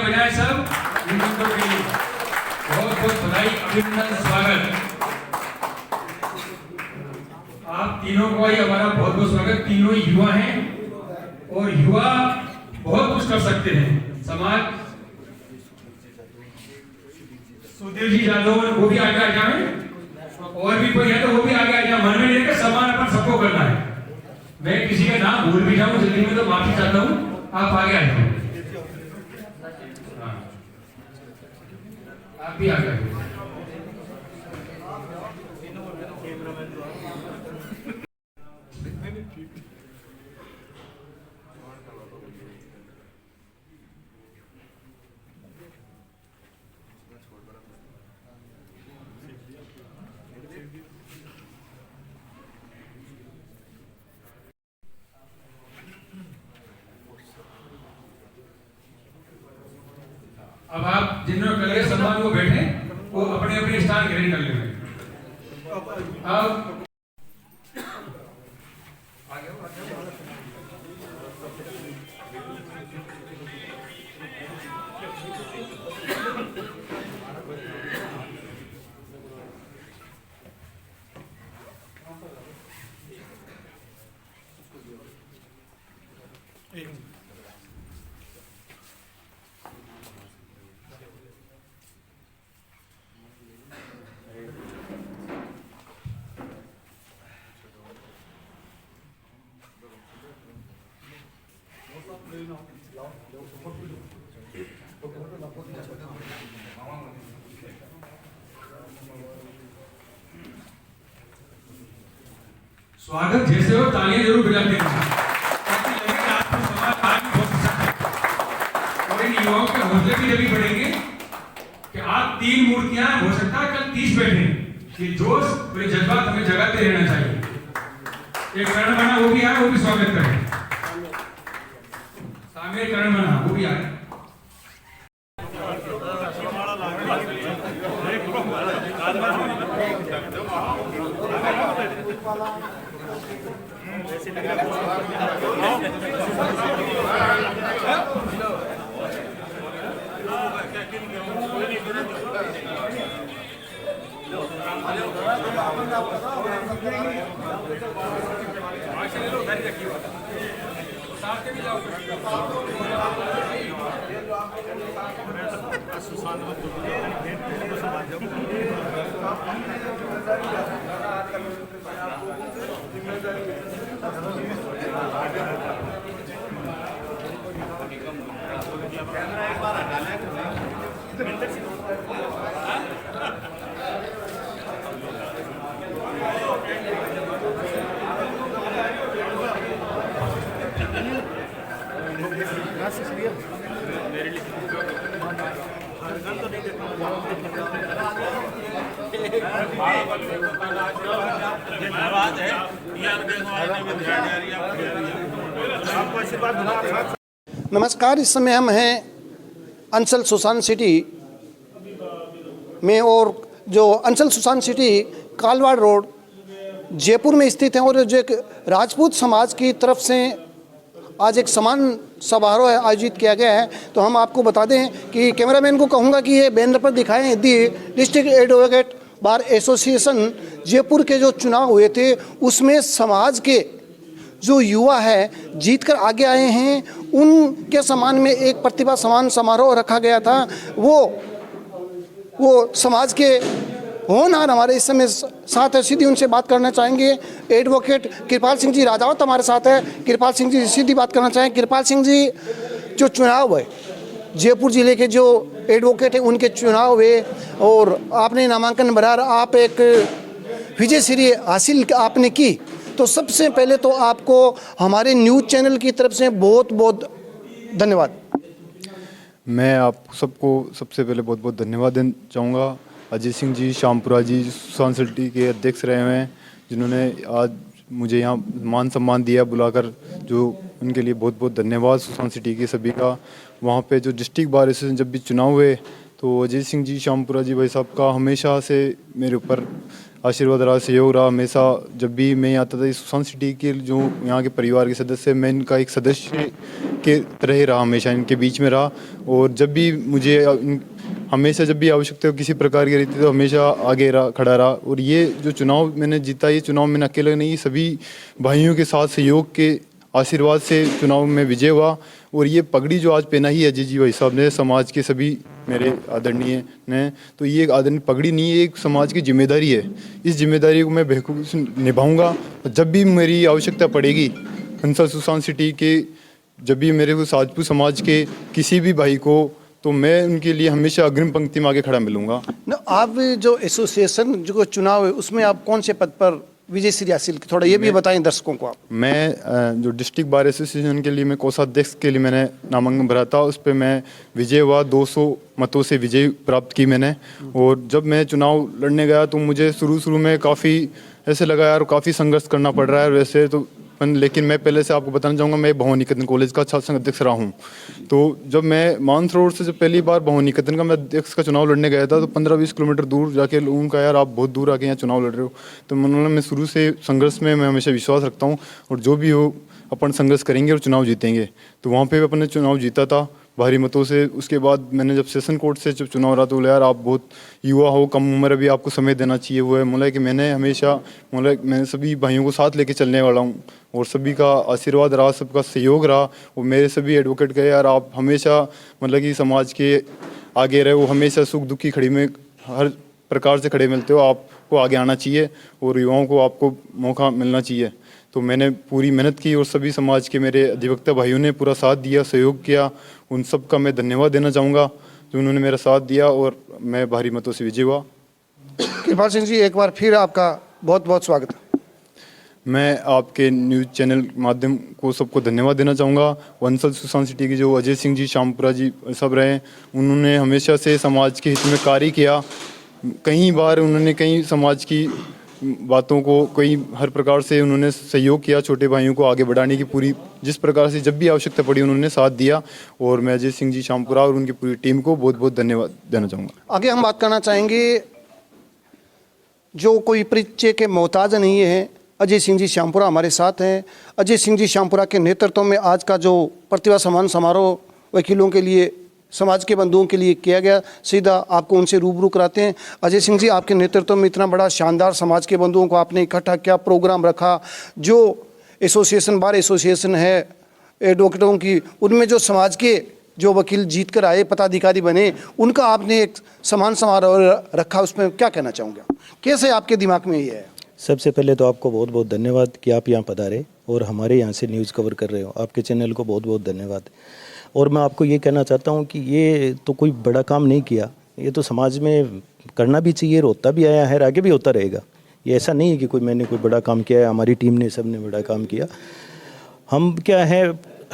बजाएं सब इन मित्रों के लिए। बहुत बहुत बधाई, अभिनंदन, स्वागत। आप तीनों को ही हमारा बहुत बहुत स्वागत। तीनों युवा हैं और युवा बहुत कुछ कर सकते हैं समाज। सुधीर जी यादव वो भी आगे आ जाए, और भी कोई है तो वो भी आगे आ जाए। मन में लेकर सम्मान अपन सबको करना है। मैं किसी का नाम भूल भी जाऊं जल्दी में तो माफी चाहता हूं, आप आगे आ जाओ। हाँ, आप भी आगे आ जाओ। अब आप जिन्होंने कर लिया सम्मान वो बैठे, वो अपने अपने स्थान ग्रहण कर लेंगे। अब स्वागत जैसे हो तालियां जरूर बजाते हैं ताकि लगे कि आपको समाज आगे बहुत सकता है। और इन युवाओं के हौसले भी जब बढ़ेंगे कि आप 3 मूर्तियां हो सकता है कल 30 बैठे। ये जोश और ये जज्बात हमें जगाते रहना चाहिए। एक करण बना वो भी आए, वो भी स्वागत करें। सामने करण बना वो भी आए। नमस्कार। इस समय हम हैं अंचल सुसान सिटी में, और जो अंचल सुसान सिटी कालवाड़ रोड जयपुर में स्थित है। और जो एक राजपूत समाज की तरफ से आज एक सम्मान समारोह आयोजित किया गया है, तो हम आपको बता दें कि कैमरामैन को कहूँगा कि ये बैनर पर दिखाएं। The district advocate bar association Jaipur के जो चुनाव हुए थे उसमें समाज के जो युवा है जीत कर आगे आए हैं, उनके सम्मान में एक प्रतिभा सम्मान समारोह रखा गया था। वो समाज के होनहार हमारे इस समय साथ है, सीधी उनसे बात करना चाहेंगे। एडवोकेट कृपाल सिंह जी राजावत हमारे साथ है। कृपाल सिंह जी सीधी बात करना चाहेंगे। कृपाल सिंह जी, जो चुनाव है जयपुर जिले के जो एडवोकेट हैं उनके चुनाव हुए और आपने नामांकन भरा, आप एक विजय श्री हासिल आपने की, तो सबसे पहले तो आपको हमारे न्यूज़ चैनल की तरफ से बहुत बहुत धन्यवाद। मैं आप सबको सबसे पहले बहुत बहुत धन्यवाद देना चाहूँगा। अजय सिंह जी, श्यामपुरा जी सुसान सिटी के अध्यक्ष रहे हुए हैं, जिन्होंने आज मुझे यहाँ मान सम्मान दिया बुलाकर, जो उनके लिए बहुत बहुत धन्यवाद सुसान सिटी के सभी का। वहाँ पे जो डिस्ट्रिक्ट बार एसोसिएशन जब भी चुनाव हुए तो अजय सिंह जी, श्यामपुरा जी भाई साहब का हमेशा से मेरे ऊपर आशीर्वाद रहा, सहयोग रहा हमेशा। जब भी मैं आता था, इस सुशांत सिटी के जो यहाँ के परिवार के सदस्य, मैं इनका एक सदस्य के तरह ही रहा, हमेशा इनके बीच में रहा। और जब भी मुझे हमेशा जब भी आवश्यकता किसी प्रकार की रहती तो हमेशा आगे रहा, खड़ा रहा। और ये जो चुनाव मैंने जीता, ये चुनाव मैंने अकेले नहीं, सभी भाइयों के साथ सहयोग के आशीर्वाद से चुनाव में विजय हुआ। और ये पगड़ी जो आज पहना ही है अजय जी भाई साहब ने, समाज के सभी मेरे आदरणीय ने, तो ये एक आदरणीय पगड़ी नहीं है, एक समाज की जिम्मेदारी है। इस जिम्मेदारी को मैं बखूबी से निभाऊंगा। जब भी मेरी आवश्यकता पड़ेगी हंसल सुशांत सिटी के, जब भी मेरे को राजपूत समाज के किसी भी भाई को, तो मैं उनके लिए हमेशा अग्रिम पंक्ति में आगे खड़ा मिलूंगा। न, आप जो एसोसिएशन जो चुनाव है उसमें आप कौन से पद पर विजय श्री हासिल की, थोड़ा ये भी बताएं दर्शकों को आप। मैं जो डिस्ट्रिक्ट बार एसोसिएशन के लिए मैं कोषाध्यक्ष के लिए मैंने नामांकन भरा था, उस पर मैं विजय हुआ, 200 मतों से विजय प्राप्त की मैंने। और जब मैं चुनाव लड़ने गया तो मुझे शुरू में काफ़ी ऐसे लगा यार काफ़ी संघर्ष करना पड़ रहा है वैसे तो, लेकिन मैं पहले से आपको बताना चाहूँगा, मैं भवन निकेतन कॉलेज का छात्र संघ अध्यक्ष रहा हूँ। तो जब मैं मानसरोवर से जब पहली बार भवन निकेतन का मैं अध्यक्ष का चुनाव लड़ने गया था, तो 15-20 किलोमीटर दूर जाके लोगों का यार आप बहुत दूर आके यहाँ चुनाव लड़ रहे हो। तो मैं शुरू से संघर्ष में मैं हमेशा विश्वास रखता हूँ, और जो भी हो अपन संघर्ष करेंगे और चुनाव जीतेंगे। तो वहाँ पर अपने चुनाव जीता था भारी मतों से। उसके बाद मैंने जब सेशन कोर्ट से जब चुनाव रहा तो बोला यार आप बहुत युवा हो, कम उम्र, अभी आपको समय देना चाहिए। वो है बोला कि मैंने हमेशा मैं सभी भाइयों को साथ लेके चलने वाला हूँ, और सभी का आशीर्वाद रहा, सबका सहयोग रहा। और मेरे सभी एडवोकेट कहे यार आप हमेशा कि समाज के आगे रहे हो, हमेशा सुख दुख की खड़ी में हर प्रकार से खड़े मिलते हो, आपको आगे आना चाहिए और युवाओं को आपको मौका मिलना चाहिए। तो मैंने पूरी मेहनत की और सभी समाज के मेरे अधिवक्ता भाइयों ने पूरा साथ दिया, सहयोग किया। उन सब का मैं धन्यवाद देना चाहूँगा जो उन्होंने मेरा साथ दिया, और मैं भारी मतों से विजय हुआ। कृपाल सिंह जी, एक बार फिर आपका बहुत बहुत स्वागत है। मैं आपके न्यूज़ चैनल माध्यम को सबको धन्यवाद देना चाहूँगा। वंसल सुशांत सिटी के जो अजय सिंह जी, श्यामपुरा जी सब रहे, उन्होंने हमेशा से समाज के हित में कार्य किया। कई बार उन्होंने कई समाज की बातों को कई हर प्रकार से उन्होंने सहयोग किया, छोटे भाइयों को आगे बढ़ाने की पूरी जिस प्रकार से जब भी आवश्यकता पड़ी उन्होंने साथ दिया। और मैं अजय सिंह जी, श्यामपुरा और उनकी पूरी टीम को बहुत बहुत धन्यवाद देना चाहूँगा। आगे हम बात करना चाहेंगे जो कोई परिचय के मोहताज नहीं है, अजय सिंह जी श्यामपुरा हमारे साथ हैं। अजय सिंह जी श्यामपुरा के नेतृत्व में आज का जो प्रतिभा सम्मान समारोह वकीलों के लिए, समाज के बंधुओं के लिए किया गया, सीधा आपको उनसे रूबरू कराते हैं। अजय सिंह जी, आपके नेतृत्व में इतना बड़ा शानदार समाज के बंधुओं को आपने इकट्ठा किया, प्रोग्राम रखा, जो एसोसिएशन बार एसोसिएशन है एडवोकेटों की, उनमें जो समाज के जो वकील जीत कर आए, पदाधिकारी बने, उनका आपने एक सम्मान समारोह रखा, उसमें क्या कहना चाहूँगा, कैसे आपके दिमाग में ये है? सबसे पहले तो आपको बहुत बहुत धन्यवाद कि आप यहाँ पधारे और हमारे यहाँ से न्यूज़ कवर कर रहे हो। आपके चैनल को बहुत बहुत धन्यवाद। और मैं आपको ये कहना चाहता हूँ कि ये तो कोई बड़ा काम नहीं किया, ये तो समाज में करना भी चाहिए, होता भी आया है, आगे भी होता रहेगा। ये ऐसा नहीं है कि मैंने कोई बड़ा काम किया है, हमारी टीम ने, सब ने बड़ा काम किया। हम क्या है,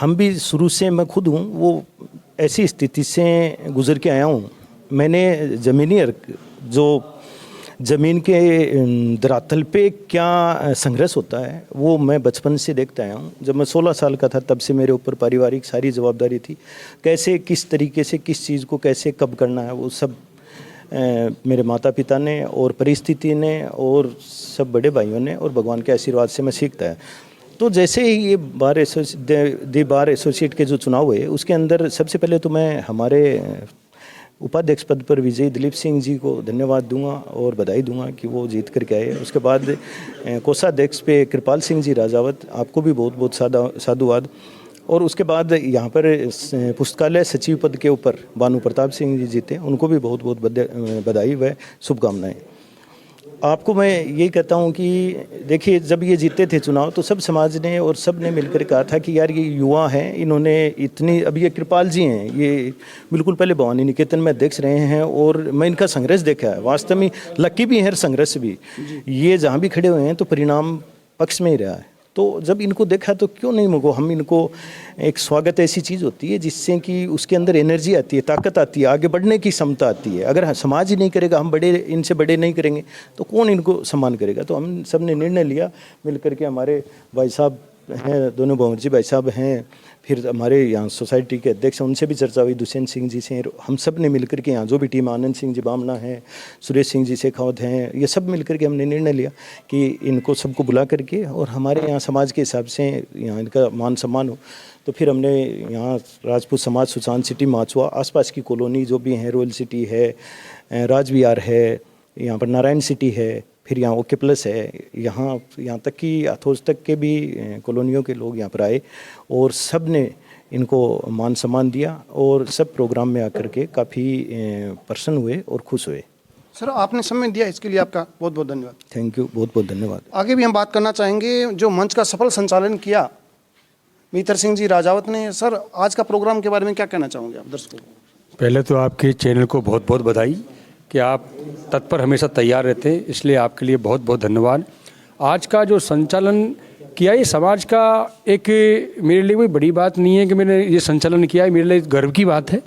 हम भी शुरू से, मैं खुद हूँ वो ऐसी स्थिति से गुजर के आया हूँ। मैंने जो ज़मीन के धरातल पे क्या संघर्ष होता है वो मैं बचपन से देखता आया हूँ। जब मैं 16 साल का था तब से मेरे ऊपर पारिवारिक सारी जिम्मेदारी थी, कैसे किस तरीके से किस चीज़ को कैसे कब करना है, वो सब मेरे माता पिता ने और परिस्थिति ने और सब बड़े भाइयों ने और भगवान के आशीर्वाद से मैं सीखता है। तो जैसे ही ये बार एसोसिएट के जो चुनाव हुए उसके अंदर सबसे पहले तो मैं हमारे उपाध्यक्ष पद पर विजयी दिलीप सिंह जी को धन्यवाद दूंगा और बधाई दूंगा कि वो जीत करके आए। उसके बाद कोषाध्यक्ष पे कृपाल सिंह जी राजावत, आपको भी बहुत बहुत साधुवाद। और उसके बाद यहाँ पर पुस्तकालय सचिव पद के ऊपर भानु प्रताप सिंह जी जीते, उनको भी बहुत बहुत बधाई व शुभकामनाएं। आपको मैं यही कहता हूँ कि देखिए, जब ये जीते थे चुनाव तो सब समाज ने और सब ने मिलकर कहा था कि यार ये युवा हैं, इन्होंने इतनी, अब ये कृपाल जी हैं, ये बिल्कुल पहले भवानी निकेतन में अध्यक्ष रहे हैं और मैं इनका संघर्ष देखा है, वास्तव में लकी भी है, संघर्ष भी। ये जहाँ भी खड़े हुए हैं तो परिणाम पक्ष में ही रहा है। तो जब इनको देखा तो क्यों नहीं मुझको, हम इनको एक स्वागत ऐसी चीज़ होती है जिससे कि उसके अंदर एनर्जी आती है, ताकत आती है, आगे बढ़ने की क्षमता आती है। अगर समाज ही नहीं करेगा, हम बड़े इनसे बड़े नहीं करेंगे तो कौन इनको सम्मान करेगा। तो हम सब ने निर्णय लिया मिल करके, हमारे भाई साहब हैं दोनों, भंवर जी भाई साहब हैं, फिर हमारे यहाँ सोसाइटी के अध्यक्ष हैं, उनसे भी चर्चा हुई, दुष्यंत सिंह जी से। हम सब ने मिलकर के यहाँ जो भी टीम, आनंद सिंह जी बामना हैं, सुरेश सिंह जी शेखावत हैं, ये सब मिलकर के हमने निर्णय लिया कि इनको सबको बुला करके और हमारे यहाँ समाज के हिसाब से यहाँ इनका मान सम्मान हो। तो फिर हमने यहाँ राजपूत समाज सुशांत सिटी माचुआ आसपास की कॉलोनी जो भी हैं, रॉयल सिटी है, राजविहार है, यहाँ पर नारायण सिटी है, फिर यहाँ ओके प्लस है, यहाँ तक कि हथोज तक के भी कॉलोनियों के लोग यहाँ पर आए और सब ने इनको मान सम्मान दिया और सब प्रोग्राम में आकर के काफ़ी प्रसन्न हुए और खुश हुए। सर, आपने समय दिया इसके लिए आपका बहुत बहुत धन्यवाद। थैंक यू, बहुत बहुत धन्यवाद। आगे भी हम बात करना चाहेंगे जो मंच का सफल संचालन किया मित्र सिंह जी राजावत ने। सर, आज का प्रोग्राम के बारे में क्या कहना चाहोगे आप दर्शकों को? पहले तो आपके चैनल को बहुत बहुत बधाई कि आप तत्पर हमेशा तैयार रहते हैं, इसलिए आपके लिए बहुत बहुत धन्यवाद। आज का जो संचालन किया, ये समाज का एक, मेरे लिए कोई बड़ी बात नहीं है कि मैंने ये संचालन किया है, मेरे लिए गर्व की बात है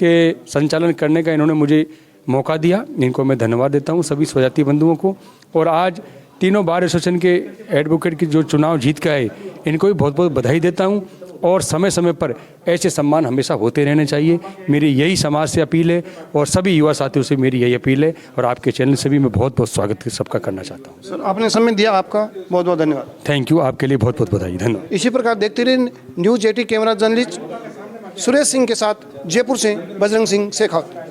कि संचालन करने का इन्होंने मुझे मौका दिया। इनको मैं धन्यवाद देता हूँ, सभी स्वजाति बंधुओं को। और आज तीनों बार एसोसिएशन के एडवोकेट की जो चुनाव जीत का है, इनको भी बहुत बहुत बधाई देता हूँ। और समय समय पर ऐसे सम्मान हमेशा होते रहने चाहिए, मेरी यही समाज से अपील है और सभी युवा साथियों से मेरी यही अपील है। और आपके चैनल से भी मैं बहुत बहुत स्वागत सबका करना चाहता हूँ। सर, आपने समय दिया, आपका बहुत बहुत धन्यवाद। थैंक यू, आपके लिए बहुत बहुत बधाई, धन्यवाद। इसी प्रकार देखते रहिए news 80 camera journalist Suresh Singh के साथ जयपुर से बजरंग सिंह शेखावत।